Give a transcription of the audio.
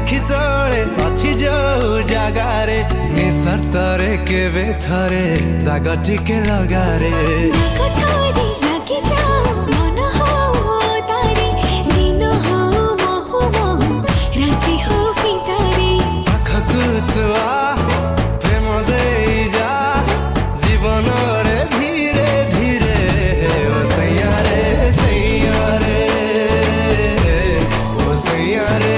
आखि तले अच्छी जो जगारे निसर्तरे केबे थरे दाग टिके लगारे पाखकु तु आ प्रेम देई जा जीवन रे धीरे धीरे ओ सैया रे ओ सैया रे